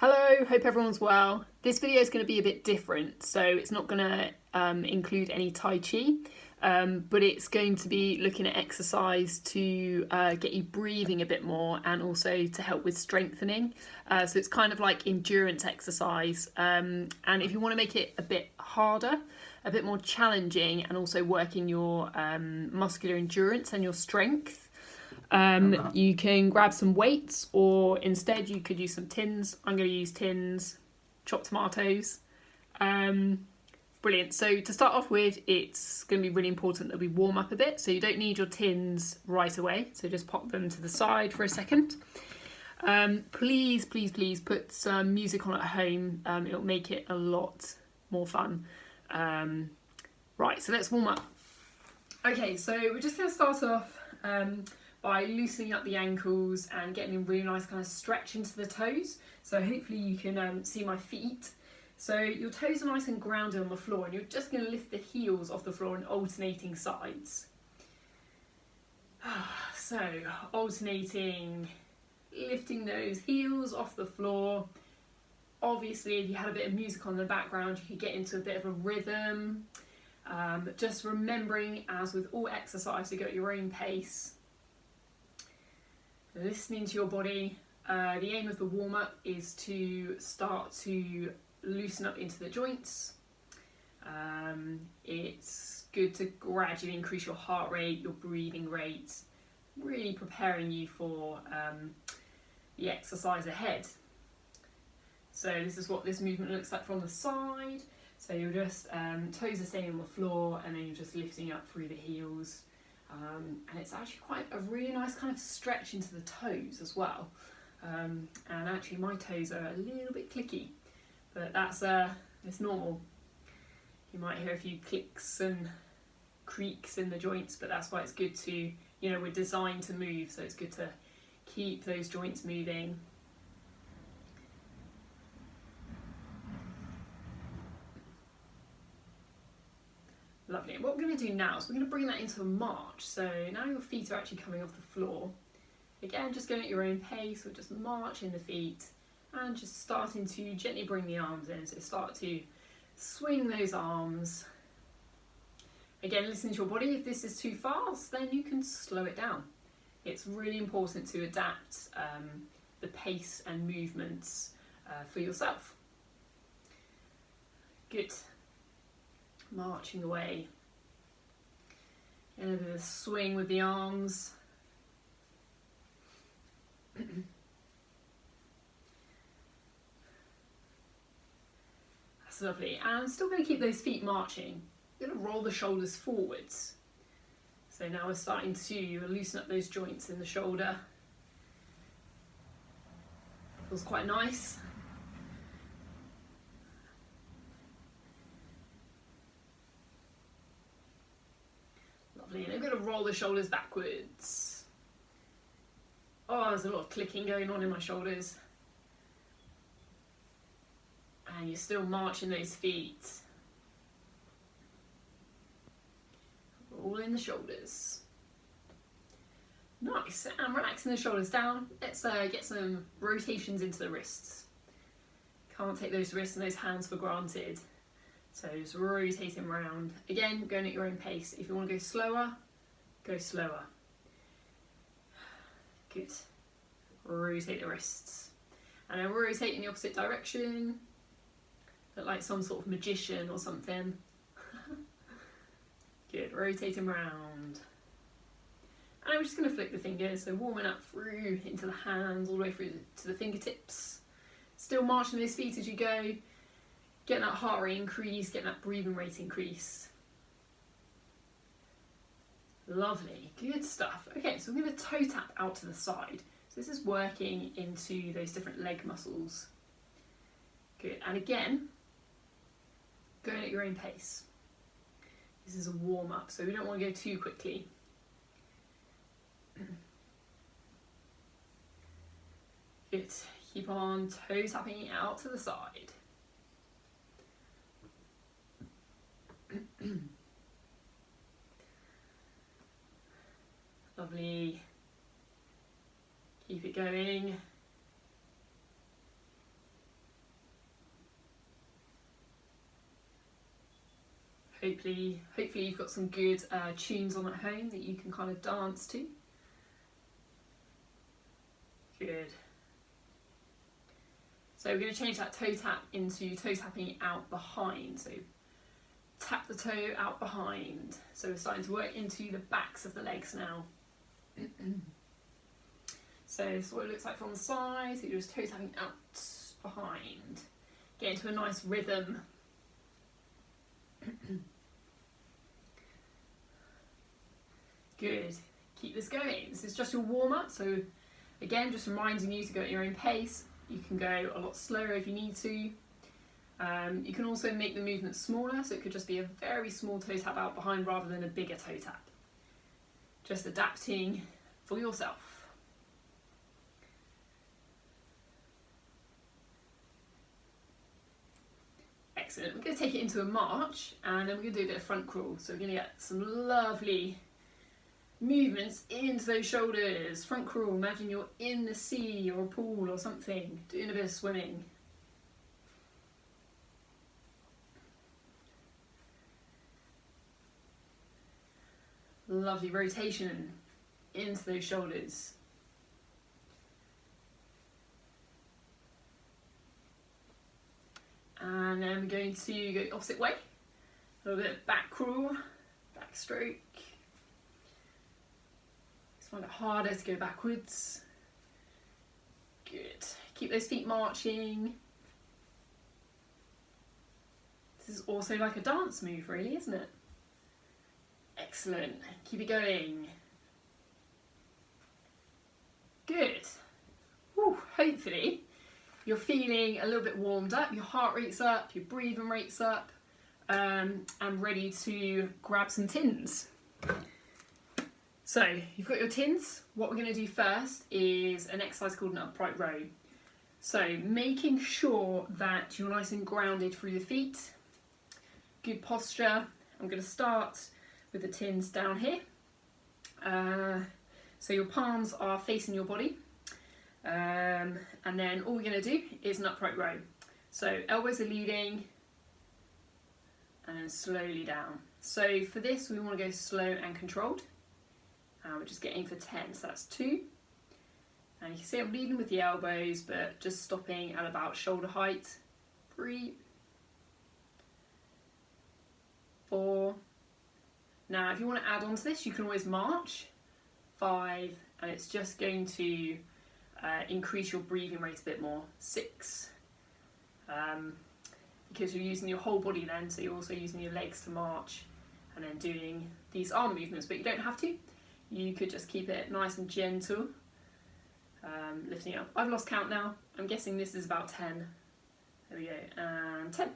Hello, hope everyone's well. This video is going to be a bit different, so it's not going to include any Tai Chi, but it's going to be looking at exercise to get you breathing a bit more and also to help with strengthening. So it's kind of like endurance exercise, and if you want to make it a bit harder, a bit more challenging, and also working your muscular endurance and your strength, you can grab some weights, or instead you could use some tins. I'm going to use tins, chopped tomatoes. Brilliant. So to start off with, it's going to be really important that we warm up a bit. So you don't need your tins right away. So just pop them to the side for a second. Please put some music on at home. It'll make it a lot more fun. Right, so let's warm up. Okay, so we're just going to start off by loosening up the ankles and getting a really nice kind of stretch into the toes. So hopefully you can see my feet. So your toes are nice and grounded on the floor, and you're just going to lift the heels off the floor on alternating sides. So alternating, lifting those heels off the floor. Obviously, if you had a bit of music on in the background, you could get into a bit of a rhythm. Just remembering, as with all exercise, to go at your own pace. Listening to your body. The aim of the warm-up is to start to loosen up into the joints. It's good to gradually increase your heart rate, your breathing rate, really preparing you for the exercise ahead. So this is what this movement looks like from the side. So you're just, toes are staying on the floor, and then you're just lifting up through the heels. And it's actually quite a really nice kind of stretch into the toes as well. And actually my toes are a little bit clicky, but that's it's normal. You might hear a few clicks and creaks in the joints, but that's why it's good to, we're designed to move, so it's good to keep those joints moving. Lovely. And what we're going to do now is we're going to bring that into a march. So now your feet are actually coming off the floor. Again, just going at your own pace, we're just marching the feet and just starting to gently bring the arms in. So start to swing those arms. Again, listen to your body. If this is too fast, then you can slow it down. It's really important to adapt the pace and movements for yourself. Good. Marching away. And a bit of a swing with the arms. That's lovely. And I'm still going to keep those feet marching. I'm going to roll the shoulders forwards. So now we're starting to loosen up those joints in the shoulder. Feels quite nice. And I'm going to roll the shoulders backwards. Oh, there's a lot of clicking going on in my shoulders. And you're still marching those feet. Rolling the shoulders. Nice. And relaxing the shoulders down. Let's get some rotations into the wrists. Can't take those wrists and those hands for granted. So just rotating around. Again, going at your own pace. If you want to go slower, go slower. Good. Rotate the wrists. And then rotate in the opposite direction. Look like some sort of magician or something. Good. Rotating around. And I'm just going to flick the fingers. So warming up through into the hands, all the way through to the fingertips. Still marching those feet as you go. Getting that heart rate increase, getting that breathing rate increase. Lovely, good stuff. Okay, so we're going to toe tap out to the side. So this is working into those different leg muscles. Good, and again, going at your own pace. This is a warm up, so we don't want to go too quickly. Good, keep on toe tapping out to the side. Lovely. Keep it going. Hopefully you've got some good tunes on at home that you can kind of dance to. Good. So we're going to change that toe tap into toe tapping out behind. So tap the toe out behind. So we're starting to work into the backs of the legs now. So this is what it looks like from the side. So you're just toe tapping out behind. Get into a nice rhythm. Good. Keep this going. This is just your warm up. So again, just reminding you to go at your own pace. You can go a lot slower if you need to. You can also make the movement smaller, so it could just be a very small toe tap out behind rather than a bigger toe tap. Just adapting for yourself. Excellent. We're going to take it into a march, and then we're going to do a bit of front crawl. So we're going to get some lovely movements into those shoulders. Front crawl, imagine you're in the sea or a pool or something, doing a bit of swimming. Lovely rotation into those shoulders. And then we're going to go the opposite way. A little bit of back crawl, back stroke. Just find it harder to go backwards. Good. Keep those feet marching. This is also like a dance move, really, isn't it? Excellent. Keep it going. Good. Whew, hopefully you're feeling a little bit warmed up, your heart rate's up, your breathing rate's up, and ready to grab some tins. So you've got your tins. What we're going to do first is an exercise called an upright row. So making sure that you're nice and grounded through the feet, good posture. I'm going to start with the tins down here. So your palms are facing your body. And then all we're going to do is an upright row. So elbows are leading and then slowly down. So for this we want to go slow and controlled. We're just getting for 10, so that's 2. And you can see I'm leading with the elbows but just stopping at about shoulder height. 3, 4. Now if you want to add on to this you can always march. 5, and it's just going to increase your breathing rate a bit more. 6, because you're using your whole body then, so you're also using your legs to march and then doing these arm movements, but you don't have to. You could just keep it nice and gentle, lifting up. I've lost count now. I'm guessing this is about 10. There we go, and 10.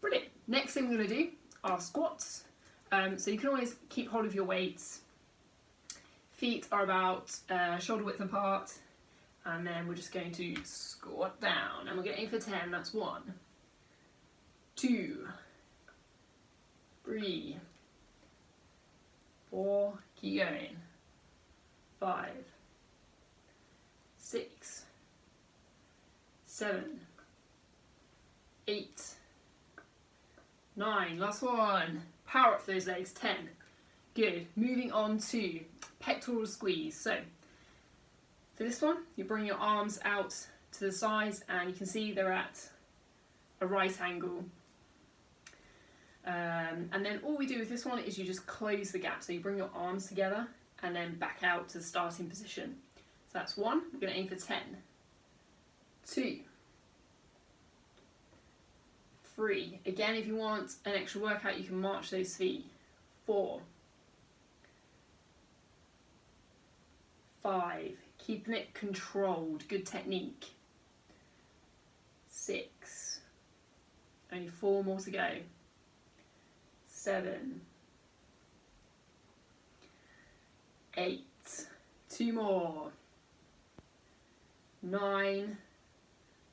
Brilliant. Next thing we're going to do are squats. So you can always keep hold of your weights. Feet are about shoulder width apart. And then we're just going to squat down. And we're going to aim for 10. That's 1, 2, 3, 4. Keep going. 5, 6, 7, 8, 9. Last one. Power up for those legs. 10. Good. Moving on to pectoral squeeze. So for this one, you bring your arms out to the sides and you can see they're at a right angle. And then all we do with this one is you just close the gap. So you bring your arms together and then back out to the starting position. So that's 1. We're going to aim for 10. 2, 3. Again, if you want an extra workout, you can march those feet. 4, 5. Keeping it controlled, good technique. 6, only 4 more to go. 7, 8, 2 more. 9,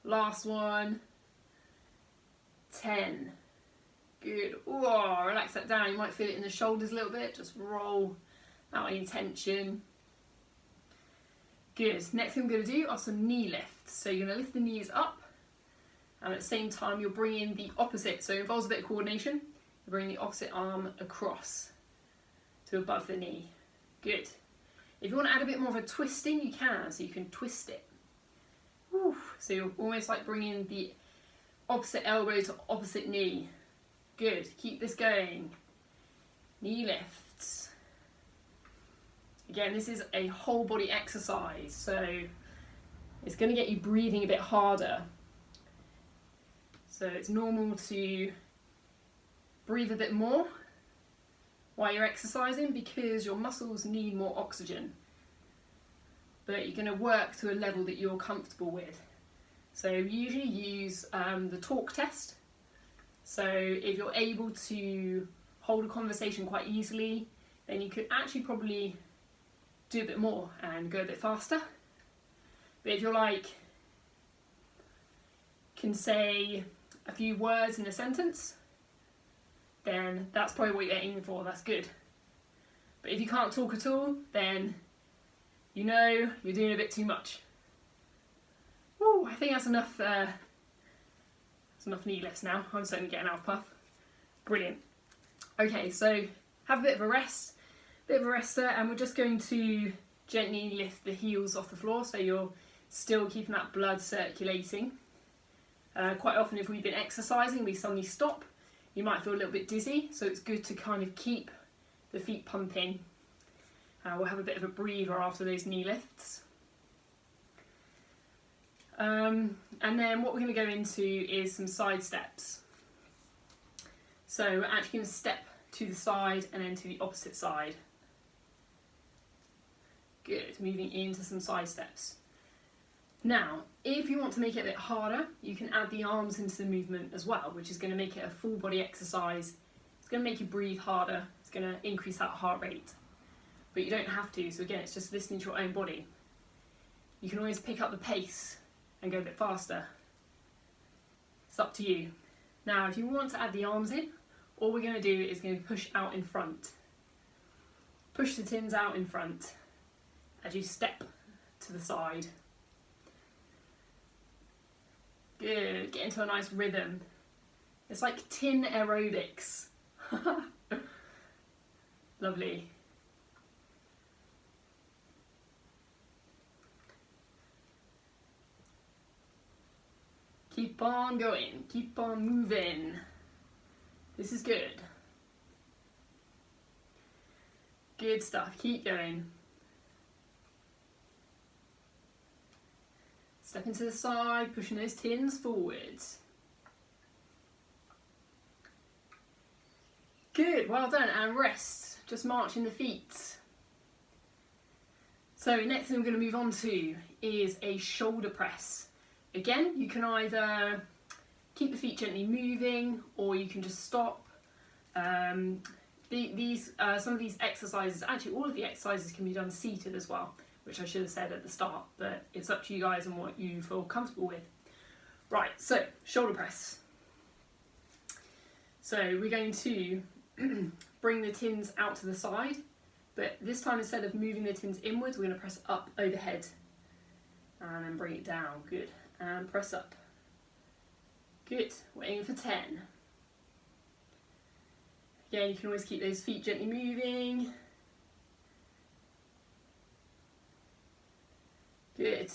last one. 10, good. Oh, relax that down. You might feel it in the shoulders a little bit. Just roll out any tension. Good. Next thing we're going to do are some knee lifts. So you're going to lift the knees up and at the same time you're bringing the opposite. So it involves a bit of coordination. Bring the opposite arm across to above the knee. Good. If you want to add a bit more of a twisting, you can, so you can twist it. Woo. So you're almost like bringing the opposite elbow to opposite knee. Good. Keep this going. Knee lifts. Again, this is a whole body exercise, so it's going to get you breathing a bit harder. So it's normal to breathe a bit more while you're exercising because your muscles need more oxygen. But you're going to work to a level that you're comfortable with. So we usually use the talk test. So if you're able to hold a conversation quite easily, then you could actually probably do a bit more and go a bit faster. But if you're like, can say a few words in a sentence, then that's probably what you're aiming for, that's good. But if you can't talk at all, then you know you're doing a bit too much. Woo, I think that's enough knee lifts now. I'm starting to get an half puff. Brilliant. Okay, so have a bit of a rest, there, and we're just going to gently lift the heels off the floor so you're still keeping that blood circulating. Quite often if we've been exercising, we suddenly stop, you might feel a little bit dizzy, so it's good to kind of keep the feet pumping. We'll have a bit of a breather after those knee lifts. And then what we're going to go into is some side steps. So we're actually going to step to the side and then to the opposite side. Good, moving into some side steps. Now, if you want to make it a bit harder, you can add the arms into the movement as well, which is going to make it a full body exercise. It's going to make you breathe harder. It's going to increase that heart rate. But you don't have to, so again, it's just listening to your own body. You can always pick up the pace and go a bit faster. It's up to you. Now, if you want to add the arms in, all we're going to do is going to push out in front. Push the tins out in front as you step to the side. Good, get into a nice rhythm. It's like tin aerobics. Lovely. Keep on going, keep on moving. This is good. Good stuff, keep going. Step into the side, pushing those tins forwards. Good, well done, and rest. Just marching the feet. So next thing we're going to move on to is a shoulder press. Again, you can either keep the feet gently moving or you can just stop. Some of these exercises, actually all of the exercises can be done seated as well, which I should have said at the start, but it's up to you guys and what you feel comfortable with. Right, so shoulder press. So we're going to bring the tins out to the side, but this time instead of moving the tins inwards, we're going to press up overhead and then bring it down. Good. And press up. Good. We're aiming for 10. Again, you can always keep those feet gently moving. Good.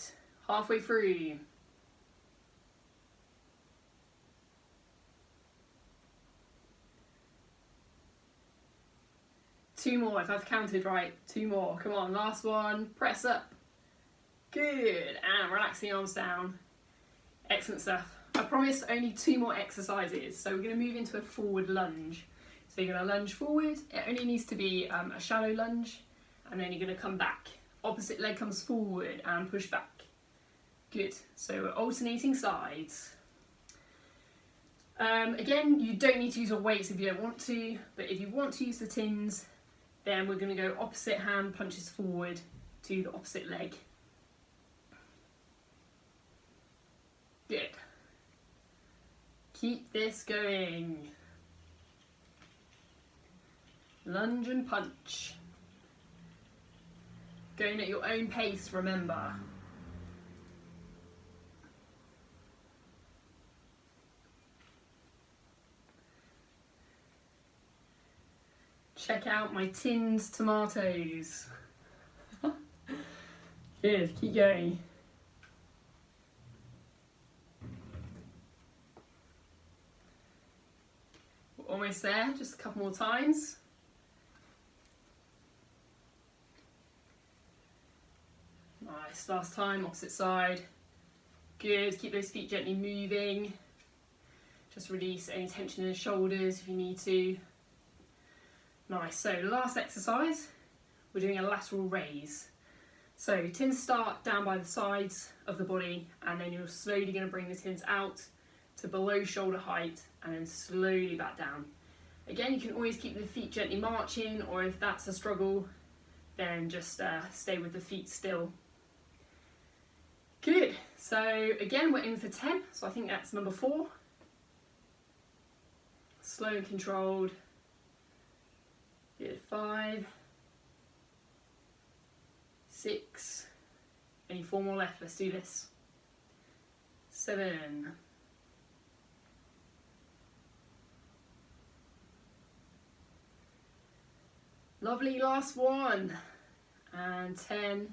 Halfway through. Two more, if I've counted right. Two more. Come on, last one. Press up. Good. And relax the arms down. Excellent stuff. I promised only 2 more exercises, so we're going to move into a forward lunge. So you're going to lunge forward. It only needs to be a shallow lunge, and then you're going to come back. Opposite leg comes forward and push back. Good. So we're alternating sides. Again, you don't need to use your weights if you don't want to, but if you want to use the tins, then we're going to go opposite hand punches forward to the opposite leg. Good. Keep this going. Lunge and punch. Going at your own pace, remember. Check out my tinned tomatoes. Good, keep going. We're almost there, just a couple more times. Nice, last time, opposite side. Good, keep those feet gently moving. Just release any tension in the shoulders if you need to. Nice, so last exercise, we're doing a lateral raise. So you tend to start down by the sides of the body, and then you're slowly going to bring the tins out to below shoulder height and then slowly back down. Again, you can always keep the feet gently marching, or if that's a struggle, then just stay with the feet still. Good, so again we're in for 10, so I think that's number 4. Slow and controlled. Good, 5, 6, only 4 more left, let's do this. 7, 'Lovely, last one, and 10.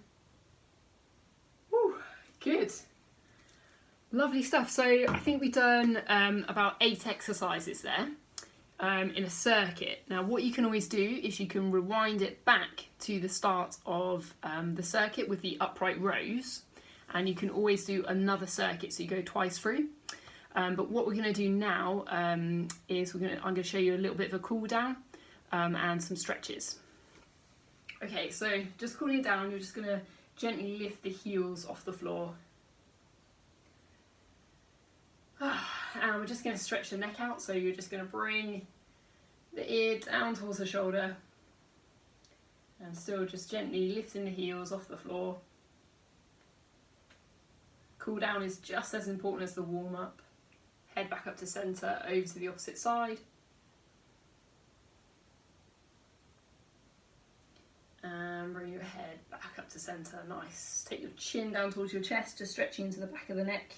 Woo, good. Lovely stuff. So I think we've done about 8 exercises there in a circuit. Now what you can always do is you can rewind it back to the start of the circuit with the upright rows, and you can always do another circuit, so you go twice through. But what we're going to do now is I'm going to show you a little bit of a cool down and some stretches. Okay, so just cooling down, you're just going to gently lift the heels off the floor. And we're just going to stretch the neck out, so you're just going to bring the ear down towards the shoulder and still just gently lifting the heels off the floor. Cool down is just as important as the warm up. Head back up to centre, over to the opposite side. And bring your head back up to centre, nice. Take your chin down towards your chest, just stretching into the back of the neck.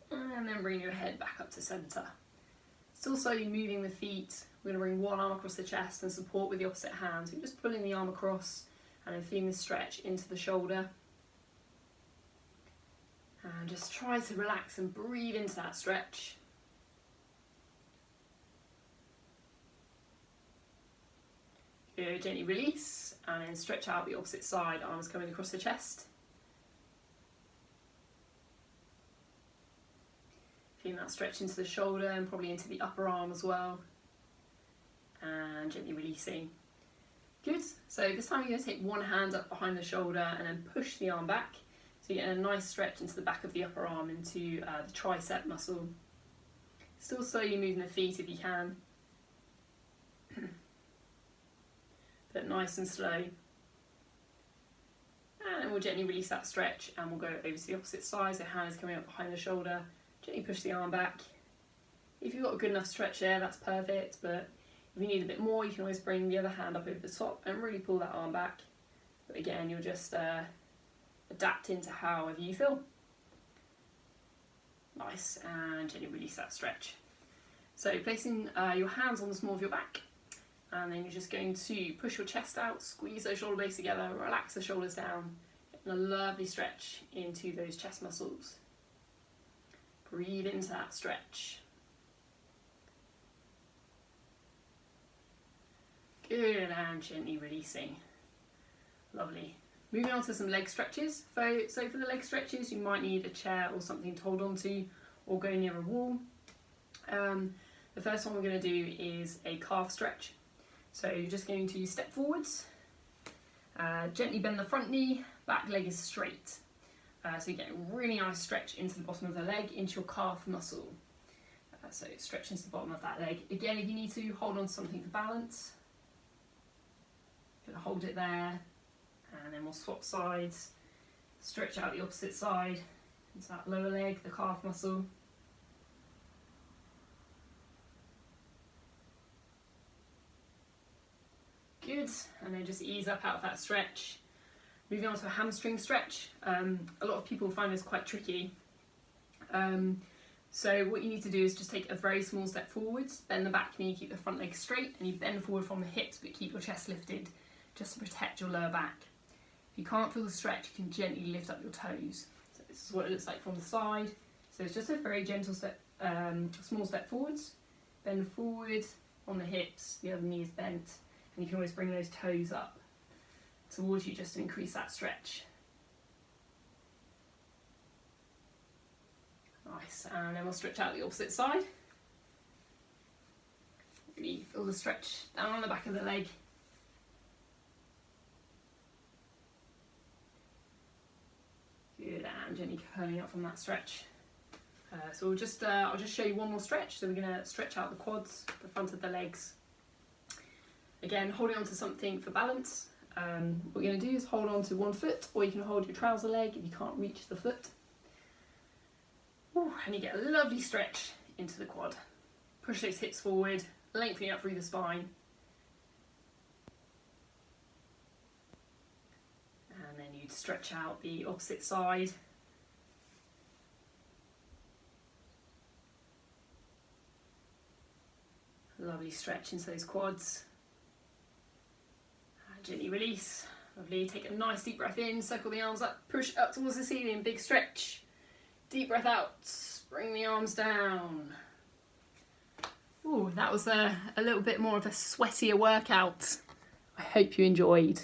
And then bring your head back up to centre. Still slowly moving the feet. We're going to bring one arm across the chest and support with the opposite hand. So you're just pulling the arm across and then feeling the stretch into the shoulder. And just try to relax and breathe into that stretch. Good, gently release and then stretch out the opposite side, arms coming across the chest. Feeling that stretch into the shoulder and probably into the upper arm as well. And gently releasing. Good, so this time you're going to take one hand up behind the shoulder and then push the arm back. So you get a nice stretch into the back of the upper arm, into the tricep muscle. Still slowly moving the feet if you can. But nice and slow. And we'll gently release that stretch and we'll go over to the opposite side. So hands coming up behind the shoulder. Gently push the arm back. If you've got a good enough stretch there, that's perfect. But if you need a bit more, you can always bring the other hand up over the top and really pull that arm back. But again, you'll just adapt into however you feel. Nice, and gently release that stretch. So placing your hands on the small of your back, and then you're just going to push your chest out, squeeze those shoulder blades together, relax the shoulders down, getting a lovely stretch into those chest muscles. Breathe into that stretch. Good, and gently releasing. Lovely. Moving on to some leg stretches. So for the leg stretches, you might need a chair or something to hold on to, or go near a wall. The first one we're going to do is a calf stretch. So you're just going to step forwards, gently bend the front knee, back leg is straight. So you get a really nice stretch into the bottom of the leg, into your calf muscle. So stretch into the bottom of that leg. Again, if you need to, hold on to something for balance. You're going to hold it there, and then we'll swap sides. Stretch out the opposite side into that lower leg, the calf muscle. Good, and then just ease up out of that stretch. Moving on to a hamstring stretch. A lot of people find this quite tricky. So what you need to do is just take a very small step forwards, bend the back knee, keep the front leg straight, and you bend forward from the hips but keep your chest lifted just to protect your lower back. If you can't feel the stretch, you can gently lift up your toes. So this is what it looks like from the side. So it's just a very gentle step, small step forwards, bend forward on the hips, the other knee is bent, and you can always bring those toes up towards you just to increase that stretch. Nice, and then we'll stretch out the opposite side. Really feel the stretch down on the back of the leg. Good, and gently curling up from that stretch. So we'll just, I'll just show you one more stretch. So we're going to stretch out the quads, the front of the legs. Again, holding on to something for balance. What we're going to do is hold on to one foot, or you can hold your trouser leg if you can't reach the foot. Ooh, and you get a lovely stretch into the quad. Push those hips forward, lengthening up through the spine. And then you'd stretch out the opposite side. Lovely stretch into those quads. And gently release. Lovely. Take a nice deep breath in, circle the arms up, push up towards the ceiling, big stretch. Deep breath out, bring the arms down. Ooh, that was a little bit more of a sweatier workout. I hope you enjoyed.